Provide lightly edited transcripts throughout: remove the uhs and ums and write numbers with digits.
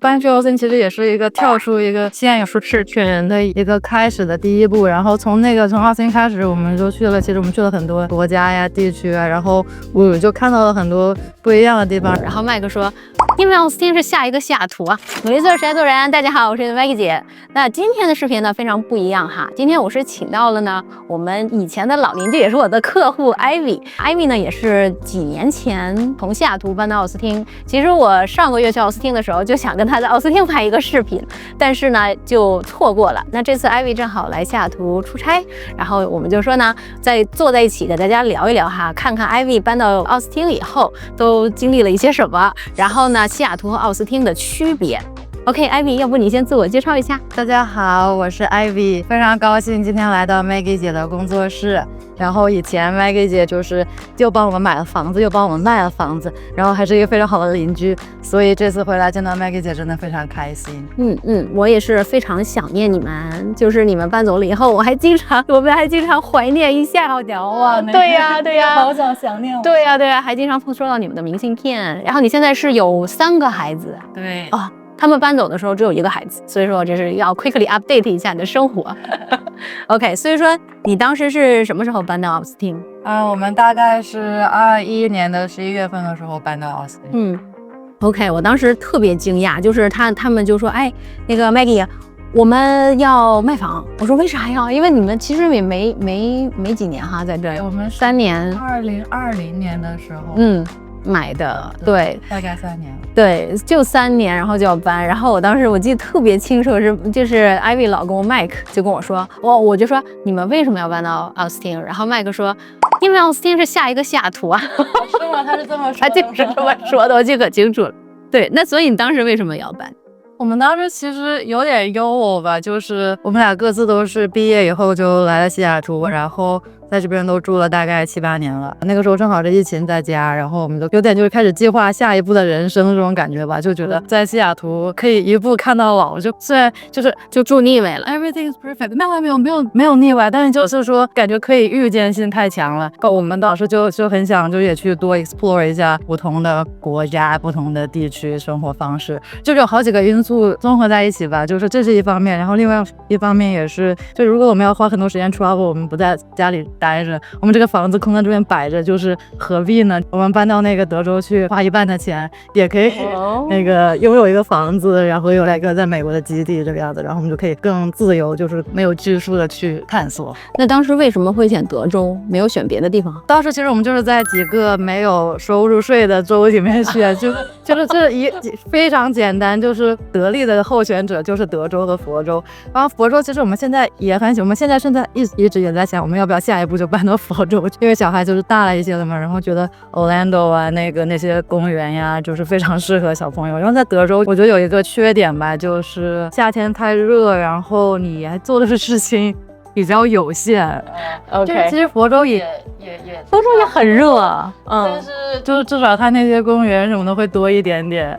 搬去奥斯汀其实也是一个跳出一个现有舒适圈的一个开始的第一步，然后从奥斯汀开始，我们就去了，其实我们去了很多国家呀、地区啊，然后我就看到了很多不一样的地方。然后麦克说，因为奥斯汀是下一个西雅图啊。努力做实在做人，大家好，我是麦克姐。那今天的视频呢非常不一样哈，今天我是请到了呢我们以前的老邻居，也是我的客户 Ivy 呢也是几年前从西雅图搬到奥斯汀。其实我上个月去奥斯汀的时候就想跟他在奥斯汀拍一个视频，但是呢就错过了。那这次 Ivy 正好来西雅图出差，然后我们就说呢坐在一起给大家聊一聊哈，看看 Ivy 搬到奥斯汀以后都经历了一些什么，然后呢西雅图和奥斯汀的区别。OK，Ivy， 要不你先自我介绍一下？大家好，我是 Ivy， 非常高兴今天来到 Maggie 姐的工作室。然后以前 Maggie 姐就是又帮我们买了房子，又帮我们卖了房子，然后还是一个非常好的邻居，所以这次回来见到 Maggie 姐真的非常开心。我也是非常想念你们，就是你们搬走了以后，我们还经常怀念一下。好屌啊！对呀，好想念我。对呀，还经常收到你们的明信片。然后你现在是有3个孩子，对啊。他们搬走的时候只有1个孩子，所以说这是要 quickly update 一下你的生活。OK， 所以说你当时是什么时候搬到奥斯汀？我们大概是21年的11月份的时候搬到奥斯汀。OK， 我当时特别惊讶，就是他们就说，哎，那个 Maggie， 我们要卖房。我说为啥呀？因为你们其实也没几年哈，在这我们3年，2020年的时候，买的，对，大概3年了，对，就3年，然后就要搬。然后我当时我记得特别清楚，就是 Ivy 老公 Mike 就跟我说，我就说你们为什么要搬到奥斯汀？然后 Mike 说，因为奥斯汀是下一个西雅图啊。是吗？他是这么说的，他就是这么说的，我记得可清楚了。对，那所以你当时为什么要搬？我们当时其实有点优偶吧，就是我们俩各自都是毕业以后就来了西雅图，然后在这边都住了大概7、8年了。那个时候正好是疫情在家，然后我们就有点就是开始计划下一步的人生这种感觉吧，就觉得在西雅图可以一步看到老，就虽然就住腻歪了 ，everything is perfect， 没有腻歪，但是就是说感觉可以预见性太强了。我们当时就很想就也去多 explore 一下不同的国家、不同的地区生活方式，就是有好几个因素综合在一起吧，就是这是一方面，然后另外一方面也是，就如果我们要花很多时间 travel， 我们不在家里待着，我们这个房子空在这边摆着，就是何必呢？我们搬到那个德州去，花1半的钱也可以那个拥有一个房子，然后有一个在美国的基地这个样子，然后我们就可以更自由，就是没有拘束的去探索。那当时为什么会选德州，没有选别的地方？当时其实我们就是在几个没有收入税的州里面选，就是这非常简单，就是得力的候选者就是德州和佛州。然后佛州其实我们现在也很喜欢，我们现在一直也在想，我们要不要下一步就搬到佛州，因为小孩就是大了一些了嘛，然后觉得 Orlando 啊那些公园呀，就是非常适合小朋友。然后在德州，我觉得有一个缺点吧，就是夏天太热，然后你还做的事情比较有限。OK， 其实佛州也很热，但是就是至少它那些公园什么的会多一点点。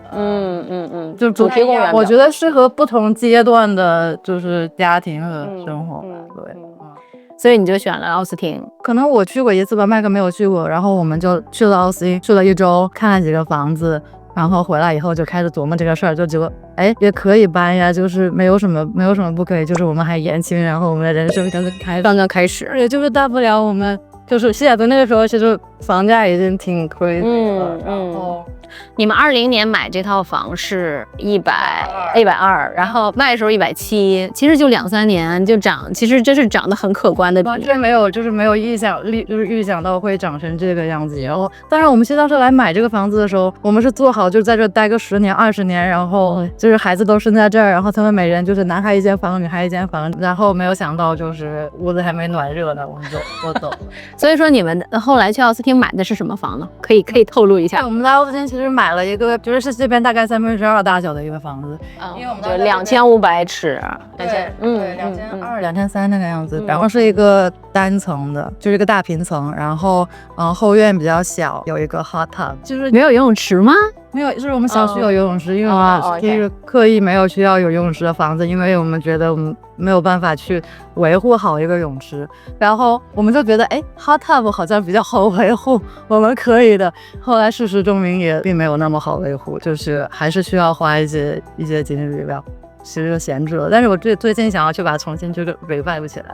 就主题公园，我觉得适合不同阶段的，就是家庭和生活。对。所以你就选了奥斯汀。可能我去过1次吧，麦克没有去过，然后我们就去了奥斯汀，去了1周，看了几个房子，然后回来以后就开始琢磨这个事儿，就觉得也可以搬呀，就是没有什么不可以，就是我们还年轻，然后我们的人生刚刚开始，也就是大不了我们就是西雅图那个时候其实房价已经挺crazy了，然后你们20年买这套房是120，然后卖的时候170，其实就2、3年就涨，其实这是涨得很可观的，完全没有预想到会长成这个样子。然后当然我们当时来买这个房子的时候，我们是做好就在这待个10年20年，然后就是孩子都生在这儿，然后他们每人就是男孩1间房女孩1间房，然后没有想到就是屋子还没暖热呢，我们就走了。所以说你们后来去奥斯汀买的是什么房呢？可以透露一下。我们在奥斯汀其实买了一个就是这边大概2/3大小的一个房子，因为我们就2500尺，2200、2300那个样子，然后是一个单层的，就是一个大平层，然后后院比较小，有一个 hot tub，就是没有游泳池吗？没有，就是我们小区有游泳池，因为我们就是刻意没有需要有游泳池的房子，因为我们觉得我们没有办法去维护好一个泳池，然后我们就觉得hot tub 好像比较好维护，我们可以的。后来事实证明也并没有那么好维护，就是还是需要花一些精力料，其实就闲置了。但是我最近想要去把它重新这个 revive 起来。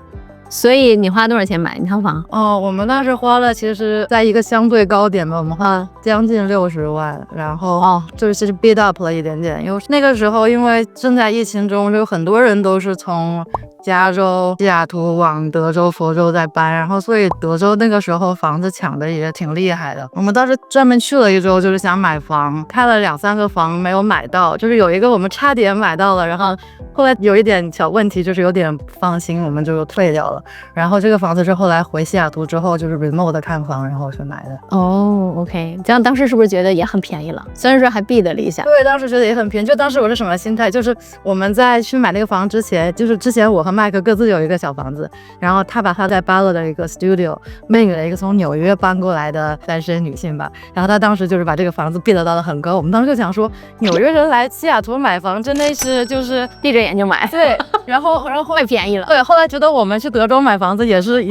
所以你花多少钱买一套房？我们当时花了，其实在一个相对高点吧，我们花将近60万，然后就是 beat up 了一点点，因为那个时候因为正在疫情中，就很多人都是从加州、西雅图往德州、佛州在搬，然后所以德州那个时候房子抢的也挺厉害的。我们当时专门去了1周，就是想买房，看了2-3个房没有买到，就是有一个我们差点买到了，然后后来有一点小问题，就是有点不放心，我们就退掉了。然后这个房子是后来回西雅图之后，就是 remote 的看房，然后去买的。OK， 这样当时是不是觉得也很便宜了？虽然说还 bid 了一下。对，当时觉得也很便宜。就当时我是什么心态？就是我们在去买那个房之前，就是之前我和麦克各自有一个小房子，然后他把他在巴勒的一个 studio 卖给了一个从纽约搬过来的单身女性吧。然后他当时就是把这个房子 bid 到了很高。我们当时就想说，纽约人来西雅图买房真的是就是闭着眼睛买。对，然后太便宜了。对，后来觉得我们去德州买房子也是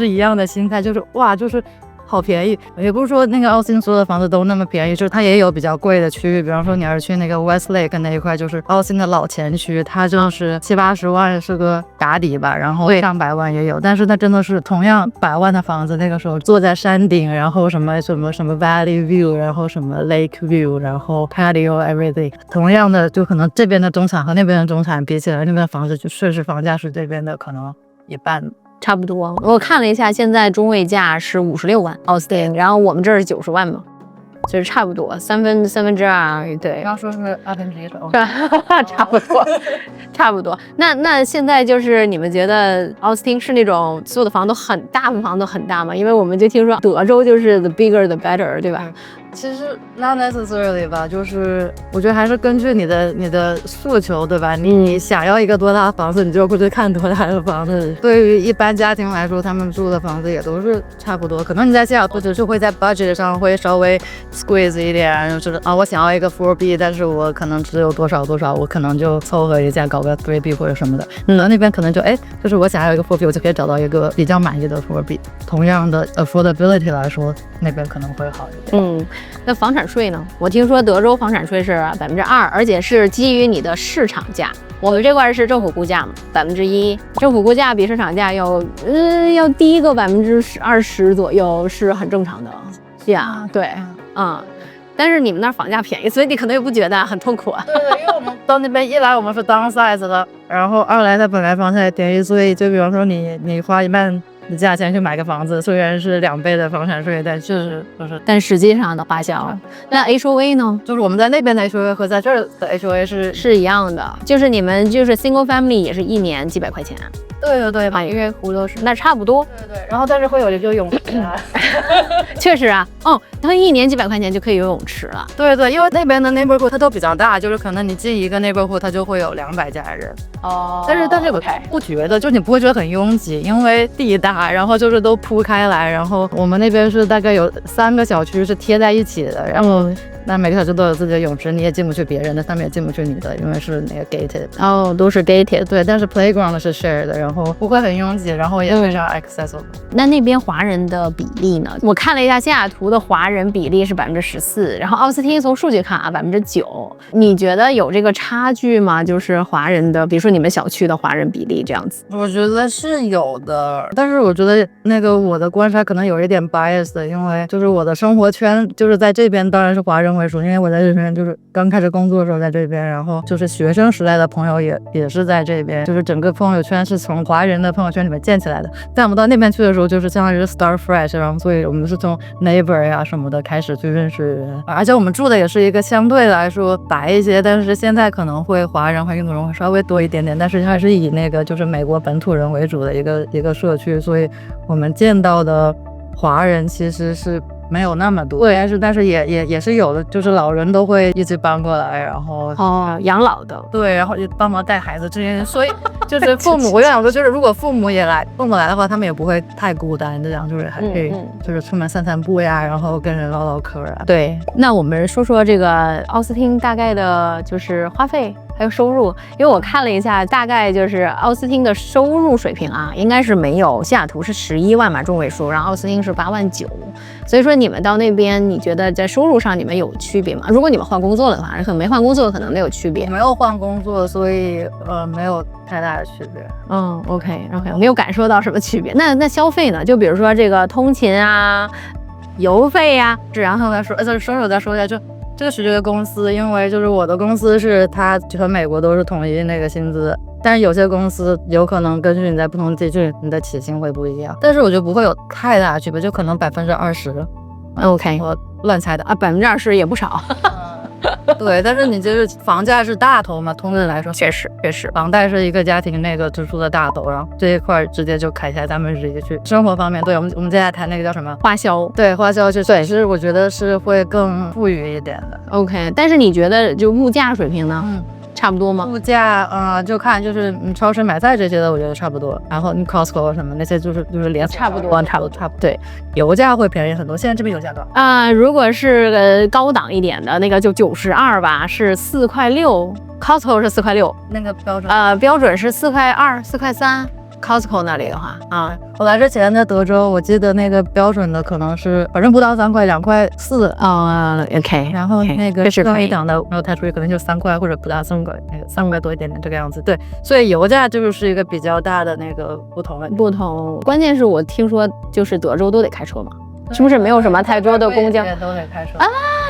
一样的心态，就是哇，就是好便宜。也不是说那个奥斯汀所有的房子都那么便宜，就是它也有比较贵的区域，比方说你要是去那个 Westlake 那一块，就是奥斯汀的老前区，它就是70-80万是个打底吧，然后上百万也有。但是它真的是同样100万的房子，那个时候坐在山顶，然后什么 Valley View， 然后什么 Lake View， 然后 Patio everything， 同样的就可能这边的中产和那边的中产比起来，那边的房子就确实房价是这边的可能一半。差不多，我看了一下，现在中位价是56万奥斯汀，然后我们这儿是90万嘛，就是差不多三分之二。对，刚说是1/2，差不多，差不多。那现在就是你们觉得奥斯汀是那种所有的房都很大，部分房都很大吗？因为我们就听说德州就是 the bigger the better， 对吧？其实 not necessarily 吧，就是我觉得还是根据你的诉求，对吧？你想要一个多大的房子，你就会去看多大的房子。对于一般家庭来说，他们住的房子也都是差不多。可能你在西雅图只是会在 budget 上会稍微 squeeze 一点，就是我想要一个 4B， 但是我可能只有多少，我可能就凑合一下搞个 3B 或者什么的。那边可能就是我想要一个 4B， 我就可以找到一个比较满意的 4B。同样的 affordability 来说，那边可能会好一点。那房产税呢？我听说德州房产税是2%，而且是基于你的市场价。我们这块是政府估价嘛，1%，政府估价比市场价要低个20%左右是很正常的。呀，对，但是你们那儿房价便宜，所以你可能也不觉得很痛苦啊。对，因为我们到那边一来我们是 downsize 的，然后二来它本来房价也便宜，所以就比方说你花1半的价钱去买个房子，虽然是2倍的房产税，但但实际上的花销。那 HOA 呢？就是我们在那边的 HOA 和在这儿的 HOA 是一样的，就是你们就是 single family 也是1年几百块钱。对吧？因为湖都是那差不多。对，然后但是会有游泳池啊。确实啊，他1年几百块钱就可以游泳池了。对，因为那边的 neighborhood 它都比较大，就是可能你进一个 neighborhood 它就会有200家人。但是我不觉得，就你不会觉得很拥挤，因为地大，然后就是都铺开来，然后我们那边是大概有3个小区是贴在一起的，然后那每个小区都有自己的泳池，你也进不去别人的，他们也进不去你的，因为是那个 gated。都是 gated。对，但是 playground 是 shared 的，然后不会很拥挤，然后也非常 accessible。那边华人的比例呢？我看了一下西雅图的华人比例是14%，然后奥斯汀从数据看啊9%。你觉得有这个差距吗？就是华人的，比如说你们小区的华人比例这样子？我觉得是有的，但是我觉得那个我的观察可能有一点 bias 的，因为就是我的生活圈就是在这边，当然是华人为主，因为我在这边就是刚开始工作的时候在这边，然后就是学生时代的朋友也是在这边，就是整个朋友圈是从华人的朋友圈里面建起来的。但我们到那边去的时候，就是相当于是 start fresh， 然后所以我们是从 neighbor 呀什么的开始去认识人，而且我们住的也是一个相对来说白一些，但是现在可能会华人和印度人会稍微多一点点，但是还是以那个就是美国本土人为主的一个社区，所以我们见到的华人其实是没有那么多，对，但是也是有的，就是老人都会一起搬过来，然后养老的，对，然后就帮忙带孩子这些，所以就是父母，我想说就是如果父母也来跟我来的话，他们也不会太孤单，这样就是还可以就是出门散散步呀，然后跟人唠唠嗑啊。对，那我们说说这个奥斯汀大概的就是花费还有收入，因为我看了一下，大概就是奥斯汀的收入水平啊，应该是没有西雅图是11万嘛中位数，然后奥斯汀是8万9，所以说你们到那边，你觉得在收入上你们有区别吗？如果你们换工作的话，可能没换工作可能没有区别。我没有换工作，所以没有太大的区别。OK， 没有感受到什么区别。那消费呢？就比如说这个通勤啊、邮费呀，然后再说，再说一下就。这个取决于公司，因为就是我的公司是它全美国都是统一那个薪资，但是有些公司有可能根据你在不同地区你的起薪会不一样，但是我觉得不会有太大的区别，就可能20%。OK， 我乱猜的啊，20%也不少。对，但是你就是房价是大头嘛，通常来说确实，房贷是一个家庭那个支出的大头，然后这一块直接就砍下来，咱们直接去生活方面。对，我们接下来谈那个叫什么花销，对，花销对，是我觉得是会更富裕一点的。OK， 但是你觉得就物价水平呢？差不多吗？物价，就看就是超市买菜这些的，我觉得差不多。然后你 Costco 什么那些就是连差不多。对，油价会便宜很多。现在这边油价多少？如果是高档一点的那个就92吧，是4块6 ，Costco 是4块6，那个标准标准是4块2、4块3。Costco 那里的话我来之前在德州，我记得那个标准的可能是反正不到3块，2块4。OK， 然后那个更一档的没有太出去，可能就3块或者不到3块，那个3块多一点点这个样子。对，所以油价就是一个比较大的那个不同。关键是我听说就是德州都得开车嘛，是不是没有什么太多的公交？都得开车啊，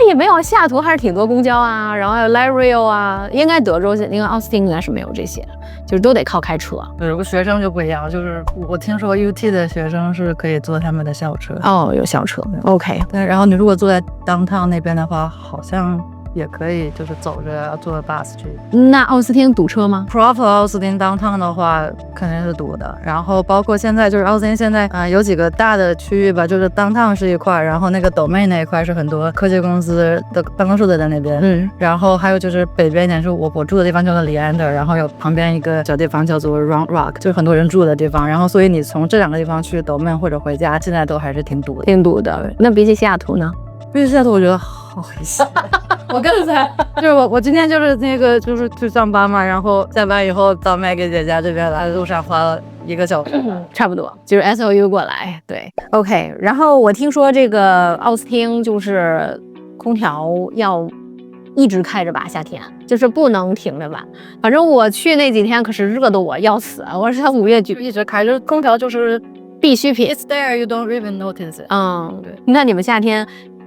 也没有，西雅图还是挺多公交啊，然后还有 Light Rail 啊，应该德州应该奥斯汀应该是没有这些，就是都得靠开车。有个学生就不一样，就是我听说 UT 的学生是可以坐他们的校车。有校车 ，OK。对，然后你如果坐在 downtown 那边的话，好像也可以，就是走着坐 bus 去。那奥斯汀堵车吗 ？Proper 奥斯汀 downtown 的话肯定是堵的，然后包括现在就是奥斯汀现在有几个大的区域吧，就是 downtown 是一块，然后那个 Domain 那一块是很多科技公司的办公室都在那边。然后还有就是北边一点是我住的地方叫做 Leander， 然后有旁边一个小地方叫做 Round Rock， 就是很多人住的地方。然后所以你从这两个地方去 Domain 或者回家，现在都还是挺堵的。那比起西雅图呢？比起西雅图我觉得好一些。我刚才就是我今天就是那个就是去上班嘛，然后下班以后到麦给姐家这边来，路上花了1个小时，差不多就是 SOU 过来。对 ，OK。然后我听说这个奥斯汀就是空调要一直开着吧，夏天就是不能停着吧。反正我去那几天可是热的我要死，我是5月就一直开着，空调就是必需品。 It's there, you don't even notice it。对。那你们夏天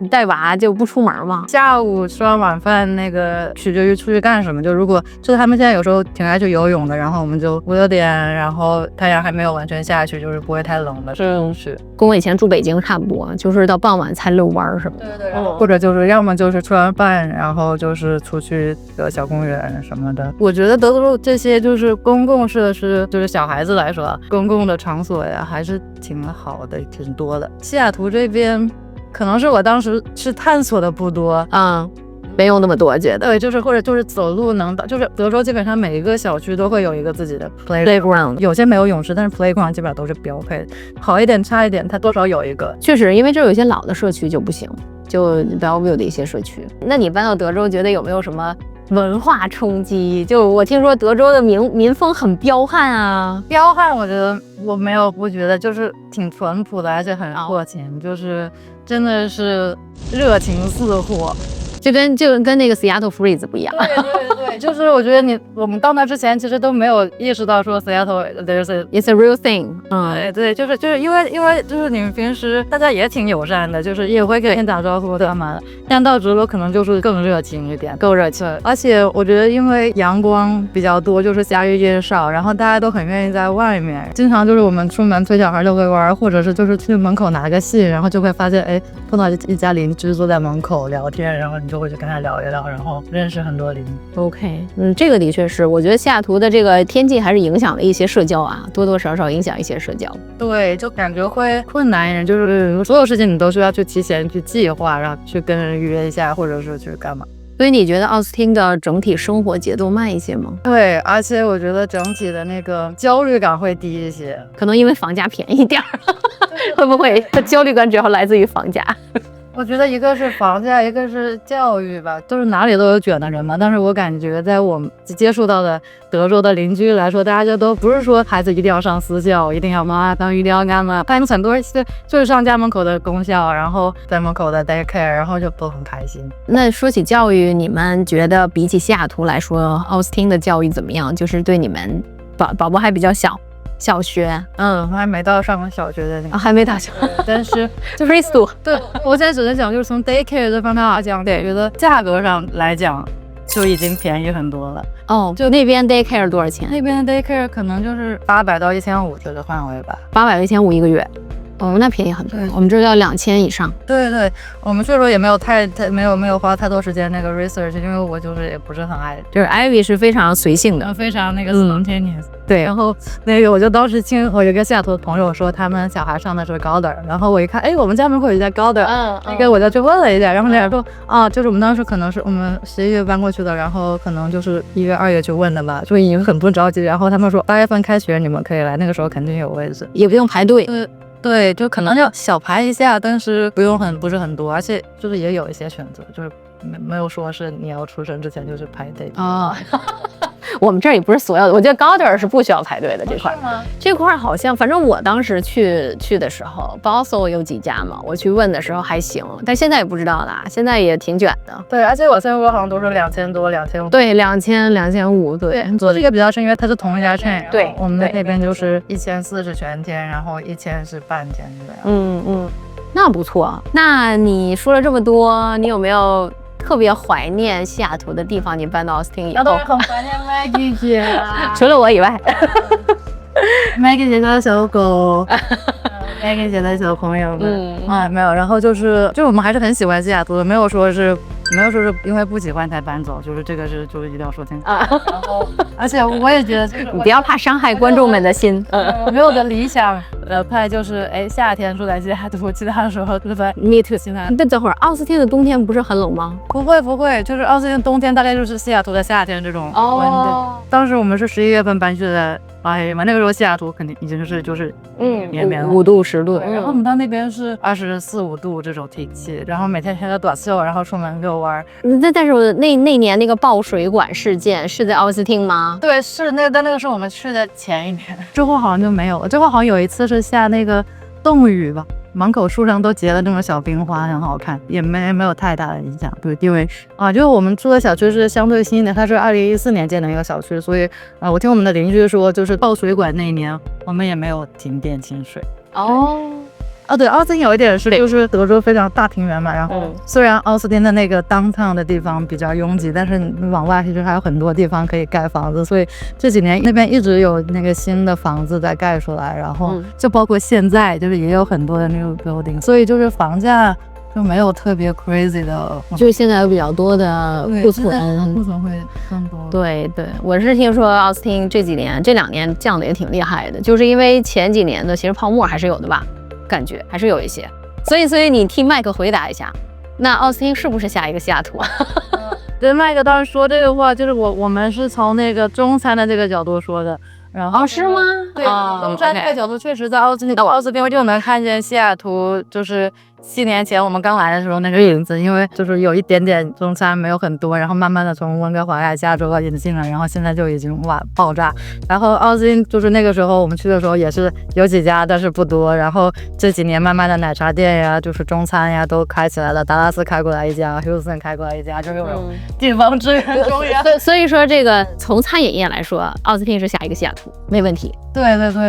带娃就不出门吗？下午吃完晚饭那个取决于出去干什么，就如果就是他们现在有时候挺爱去游泳的，然后我们就5、6点，然后太阳还没有完全下去，就是不会太冷的去。跟我以前住北京差不多，就是到傍晚才遛弯什么的。对，或者就是要么就是吃完饭，然后就是出去个小公园什么的。我觉得德州这些就是公共设施，就是小孩子来说，公共的场所呀还是挺好的，挺多的。西雅图这边可能是我当时是探索的不多，没有那么多，觉得对，就是或者就是走路能到，就是德州基本上每一个小区都会有一个自己的 playground， 有些没有泳池，但是 playground 基本上都是标配，好一点差一点它多少有一个。确实，因为这有一些老的社区就不行，就 Bellevue 的一些社区。那你搬到德州，觉得有没有什么文化冲击？就我听说德州的民风很彪悍啊。彪悍我觉得我没有不觉得，就是挺淳朴的，而且很热情，就是真的是热情似火。就跟那个 Seattle Freeze 不一样。对，就是我觉得我们到那之前其实都没有意识到说 Seattle it's a real thing。对，就是因为就是你们平时大家也挺友善的，就是也会给人打招呼干嘛的，但到德州可能就是更热情一点，更热情。而且我觉得因为阳光比较多，就是下雨也少，然后大家都很愿意在外面，经常就是我们出门推小孩遛个弯，或者是就是去门口拿个信，然后就会发现碰到一家邻居坐在门口聊天，然后你就会去跟他聊一聊，然后认识很多邻居。OK， OK，这个的确是，我觉得西雅图的这个天气还是影响了一些社交啊，多多少少影响一些社交。对，就感觉会困难一点，就是所有事情你都是要去提前去计划，然后去跟人约一下，或者是去干嘛。所以你觉得奥斯汀的整体生活节奏慢一些吗？对，而且我觉得整体的那个焦虑感会低一些，可能因为房价便宜点儿，会不会焦虑感主要来自于房价？我觉得一个是房价，一个是教育吧，都是哪里都有卷的人嘛。但是我感觉在我们接触到的德州的邻居来说，大家就都不是说孩子一定要上私校，一定要妈当一定要干嘛，他们很多就是上家门口的公校，然后在门口的 daycare， 然后就都很开心。那说起教育，你们觉得比起西雅图来说，奥斯汀的教育怎么样？就是对你们宝宝还比较小。小学，还没到上小学的那个，还没到小学，但是就 preschool。对，我现在只能讲，就是从 daycare 这方面来讲，觉得价格上来讲就已经便宜很多了。哦，就那边 daycare 多少钱？那边的 daycare 可能就是800到1500这个范围吧，800到1500一个月。哦，那便宜很多，我们这要2000以上。对对，我们确实也没有没有花太多时间那个 research， 因为我就是也不是很爱，就是 Ivy 是非常随性的，非常那个 spontaneous。对，然后那个我就当时听我有个西雅图的朋友说，他们小孩上的是高德，然后我一看，哎，我们家门口有一家高德，那个我就去问了一下，然后人家说啊，就是我们当时可能是我们11月搬过去的，然后可能就是1月2月去问的吧，就已经很不着急，然后他们说8月份开学你们可以来，那个时候肯定有位置，也不用排队。对，就可能要小排一下，但是不是很多，而且就是也有一些选择，就是没有说是你要出生之前就是排队啊。我们这儿也不是所有的，我觉得高德是不需要排队的这块。这块好像，反正我当时去的时候 ，Boston 有几家嘛，我去问的时候还行，但现在也不知道啦，现在也挺卷的。对，而且我现在好像都是2000多、2500。对，2000、2500，对。这个比较深，因为它是同一家 chain。对，我们那边就是1400是全天，然后1000是半天这样。那不错。那你说了这么多，你有没有特别怀念西雅图的地方？你搬到奥斯汀以后，都很怀念 Maggie 姐，除了我以外，Maggie 姐的小狗，Maggie 姐的小朋友们，没有。然后就是我们还是很喜欢西雅图的，没有说是因为不喜欢才搬走，就是这个就是一定要说清楚。然后，而且我也觉得，你不要怕伤害观众们的心。没有的理想派就是夏天住在西雅图，其他时候住在 Me Too 现在。但等会儿奥斯汀的冬天不是很冷吗？不会，就是奥斯汀冬天大概就是西雅图的夏天这种温度。当时我们是11月份搬去的巴嘛，那个时候西雅图肯定已经就是绵绵5度10度，然后我们到那边是24、25度这种天气，然后每天穿着短袖，然后出门遛弯。但是我那年那个爆水管事件是在奥斯汀吗？对，是但那个是我们去的前一年，之后好像就没有了。之后好像有一次是下那个冻雨吧，门口树上都结了那种小冰花，很好看，也没有太大的影响。对，因为就是我们住的小区是相对新的，它是2014年建的一个小区，所以我听我们的邻居说，就是爆水管那一年，我们也没有停电清水。对，奥斯汀有一点是，就是德州非常大平原嘛，然后虽然奥斯汀的那个 downtown 的地方比较拥挤，但是往外其实还有很多地方可以盖房子，所以这几年那边一直有那个新的房子在盖出来，然后就包括现在就是也有很多的 new building， 所以就是房价就没有特别 crazy 的，就是现在有比较多的库存会更多。对，我是听说奥斯汀这2年降的也挺厉害的，就是因为前几年的其实泡沫还是有的吧。感觉还是有一些，所以你替麦克回答一下，那奥斯汀是不是下一个西雅图？对，麦克当时说这个话，就是我们是从那个中餐的这个角度说的，然后是吗？对，中餐这个角度确实在奥斯汀就能看见西雅图，就是7年前我们刚来的时候那个影子，因为就是有一点点中餐没有很多，然后慢慢的从温哥华呀、加州引进了，然后现在就已经爆炸。然后奥斯汀就是那个时候我们去的时候也是有几家，但是不多。然后这几年慢慢的奶茶店呀，就是中餐呀都开起来了，达拉斯开过来一家 ，Houston 开过来一家，就是有地方支援中原。所以说这个从餐饮业来说，奥斯汀是下一个西雅图，没问题。对，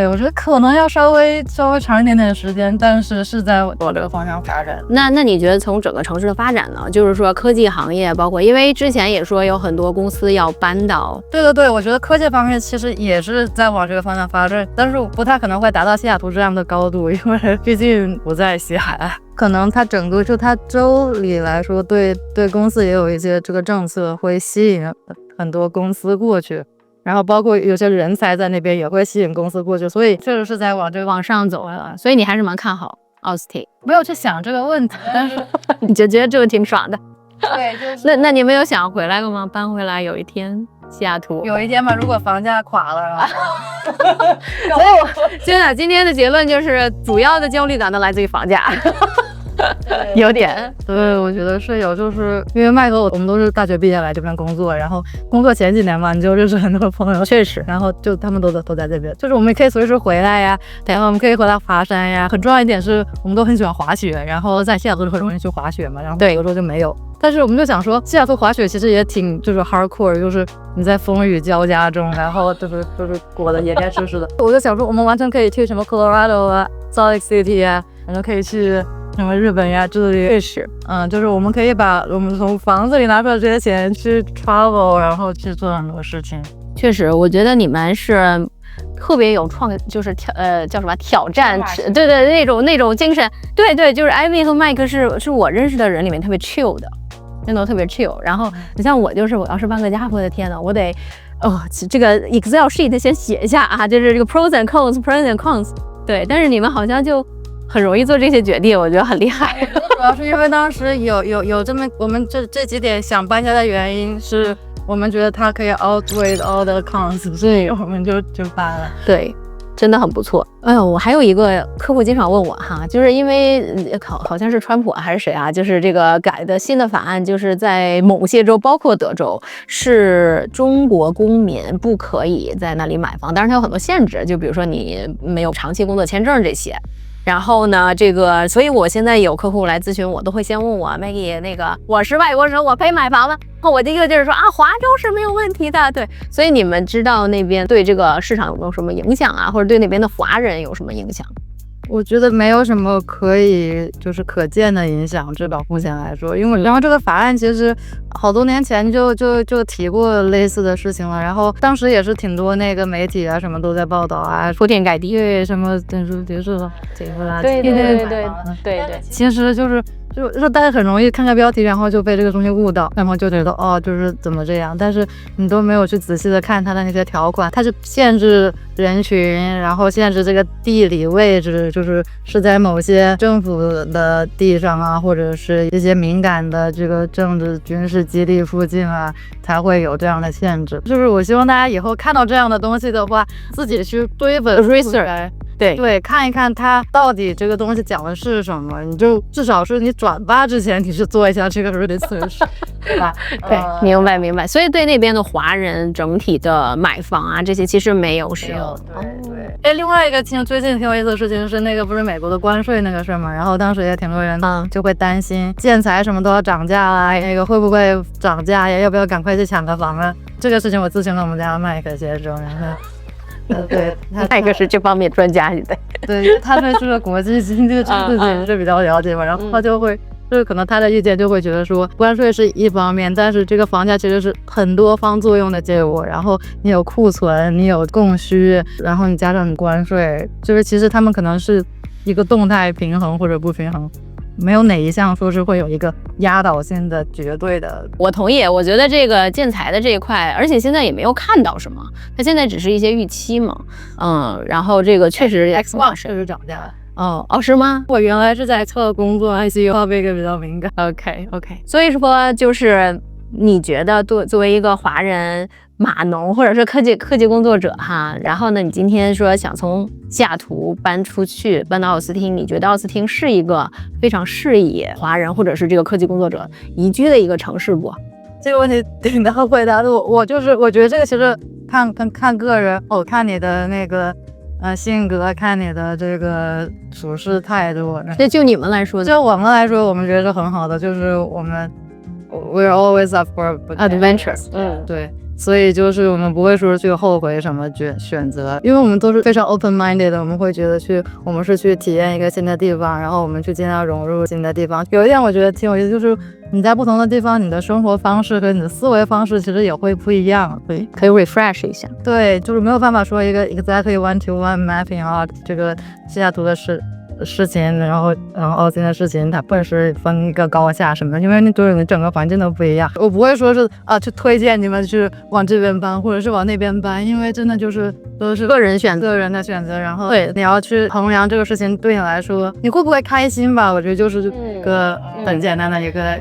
我觉得可能要稍微长一点点时间，但是在往这个方向发展。那你觉得从整个城市的发展呢？就是说科技行业，包括因为之前也说有很多公司要搬到。对，我觉得科技方面其实也是在往这个方向发展，但是不太可能会达到西雅图这样的高度，因为毕竟不在西海岸。可能它整个它州里来说，对公司也有一些这个政策会吸引很多公司过去，然后包括有些人才在那边也会吸引公司过去，所以确实是在往这个往上走了。所以你还是蛮看好奥斯汀，没有去想这个问题，但是你就觉得这个挺爽的。对，就是那你没有想回来过吗？搬回来有一天西雅图，有一天嘛，如果房价垮了，然后所以我真的今天的结论就是，主要的焦虑感都来自于房价。有点，对，我觉得是有，就是因为麦克我们都是大学毕业来这边工作，然后工作前几年嘛，你就认识很多朋友，确实，然后就他们都在这边，就是我们可以随时回来呀，然后我们可以回来爬山呀。很重要一点是我们都很喜欢滑雪，然后在西雅图很容易去滑雪嘛，然后有时候就没有。但是我们就想说，西雅图滑雪其实也挺就是 hardcore， 就是你在风雨交加中，然后就是裹得严严实实的。我就想说，我们完全可以去什么 Colorado 啊、Salt Lake City 啊，然后可以去什么日本呀之类的。确实，就是我们可以把我们从房子里拿出来这些钱去 travel， 然后去做很多事情。确实，我觉得你们是特别有就是叫什么挑战，对那种精神，对，就是艾薇和麦克是我认识的人里面特别 chill 的，真的特别 chill。然后你像我，就是我要是搬个家，我的天呐，我得这个 Excel sheet 先写一下啊，就是这个 pros and cons。对，但是你们好像就很容易做这些决定，我觉得很厉害。主要是因为当时有这么我们这几点想搬家的原因是。我们觉得它可以 outweigh all the cons， 所以我们就搬了。对，真的很不错。哎呦，我还有一个客户经常问我哈，就是因为好像是川普还是谁啊，就是这个改的新的法案，就是在某些州，包括德州，是中国公民不可以在那里买房，当然它有很多限制，就比如说你没有长期工作签证这些。然后呢，所以我现在有客户来咨询我，都会先问我 Maggie， 那个我是外国人，我可以买房吗？我第一个就是说啊，华州是没有问题的，对。所以你们知道那边对这个市场有没有什么影响啊，或者对那边的华人有什么影响？我觉得没有什么可以就是可见的影响，至少目前来说，因为然后这个法案其实好多年前就提过类似的事情了，然后当时也是挺多那个媒体啊什么都在报道啊，铺天盖地，对什么等于结束了，这个啦，对，其实就是大家很容易看个标题，然后就被这个东西误导，然后就觉得就是怎么这样，但是你都没有去仔细的看它的那些条款，它是限制人群，然后限制这个地理位置，是在某些政府的地上啊，或者是一些敏感的这个政治军事基地附近啊，才会有这样的限制。就是我希望大家以后看到这样的东西的话，自己去多一本 research。对，看一看它到底这个东西讲的是什么，你就至少是你转发之前你是做一下这个 research， 对吧？对，明白。所以对那边的华人整体的买房啊这些其实没有使用。对。另外一个最近挺有意思的事情是那个不是美国的关税那个事嘛，然后当时也挺多人就会担心建材什么都要涨价啦，那个会不会涨价呀？要不要赶快去抢个房啊？这个事情我咨询了我们家的麦克先生，然后。对，他一个是这方面专家，对，他对这个国际经济这个事情是比较了解嘛，然后他就会，就是可能他的意见就会觉得说，关税是一方面，但是这个房价其实是很多方作用的结果，然后你有库存，你有供需，然后你加上你关税，就是其实他们可能是一个动态平衡或者不平衡。没有哪一项说是会有一个压倒性的绝对的。我同意，我觉得这个建材的这一块，而且现在也没有看到什么，它现在只是一些预期嘛，然后这个确实 Xbox 确实涨价了。是吗？我原来是在测工作 ICU 这个比较敏感。OK， 所以说就是你觉得作为一个华人码农或者是科技工作者哈，然后呢，你今天说想从西雅图搬出去，搬到奥斯汀，你觉得奥斯汀是一个非常适宜华人或者是这个科技工作者宜居的一个城市不？这个问题挺难回答的。我觉得这个其实看个人，看你的那个性格，看你的这个处事态度。那就你们来说，就我们来说，我们觉得是很好的，就是我们 we're always up for adventure。对。所以就是我们不会说去后悔什么选择，因为我们都是非常 open minded 的，我们会觉得我们是去体验一个新的地方，然后我们去尽量融入新的地方。有一点我觉得挺有意思，就是你在不同的地方，你的生活方式和你的思维方式其实也会不一样，对，可以 refresh 一下。对，就是没有办法说一个 exactly one to one mapping out 这个西雅图的事情，然后奥斯汀的事情，它不是分一个高下什么的，因为那对你整个环境都不一样。我不会说是去推荐你们去往这边搬，或者是往那边搬，因为真的就是都是个人的选择。然后对，你要去衡量这个事情对你来说你会不会开心吧？我觉得就是个很简单的一个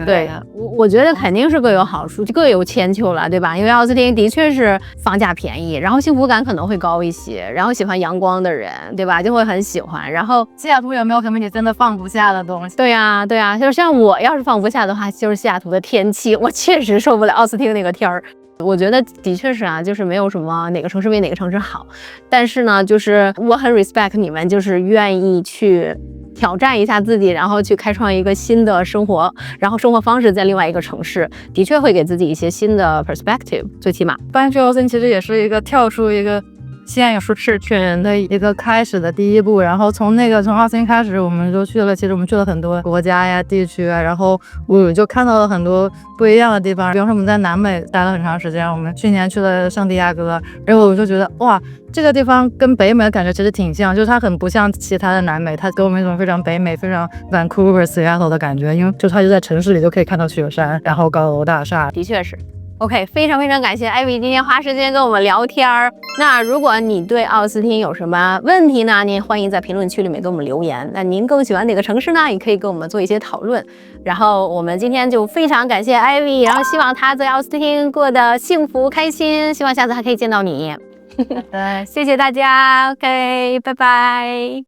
对，我觉得肯定是各有好处，各有千秋了，对吧？因为奥斯汀的确是房价便宜，然后幸福感可能会高一些，然后喜欢阳光的人，对吧？就会很喜欢。然后西雅图有没有什么你真的放不下的东西？对呀，就是像我要是放不下的话，就是西雅图的天气，我确实受不了奥斯汀那个天儿。我觉得的确是啊，就是没有什么哪个城市比哪个城市好，但是呢，就是我很 respect 你们，就是愿意去挑战一下自己，然后去开创一个新的生活，然后生活方式在另外一个城市，的确会给自己一些新的 perspective， 最起码搬去奥斯汀其实也是一个跳出一个现有舒适圈的一个开始的第一步。然后从奥斯汀开始，我们就去了，其实我们去了很多国家呀、地区啊，然后我就看到了很多不一样的地方。比方说我们在南美待了很长时间，我们去年去了圣地亚哥，然后我就觉得哇，这个地方跟北美的感觉其实挺像，就是它很不像其他的南美，它给我们一种非常北美、非常 Vancouver、Seattle 的感觉，因为就它就在城市里就可以看到雪山，然后高楼大厦，的确是。OK， 非常感谢艾薇今天花时间跟我们聊天儿。那如果你对奥斯汀有什么问题呢？您欢迎在评论区里面给我们留言。那您更喜欢哪个城市呢？也可以跟我们做一些讨论。然后我们今天就非常感谢艾薇，然后希望她在奥斯汀过得幸福开心，希望下次还可以见到你。对，谢谢大家 ，OK， 拜拜。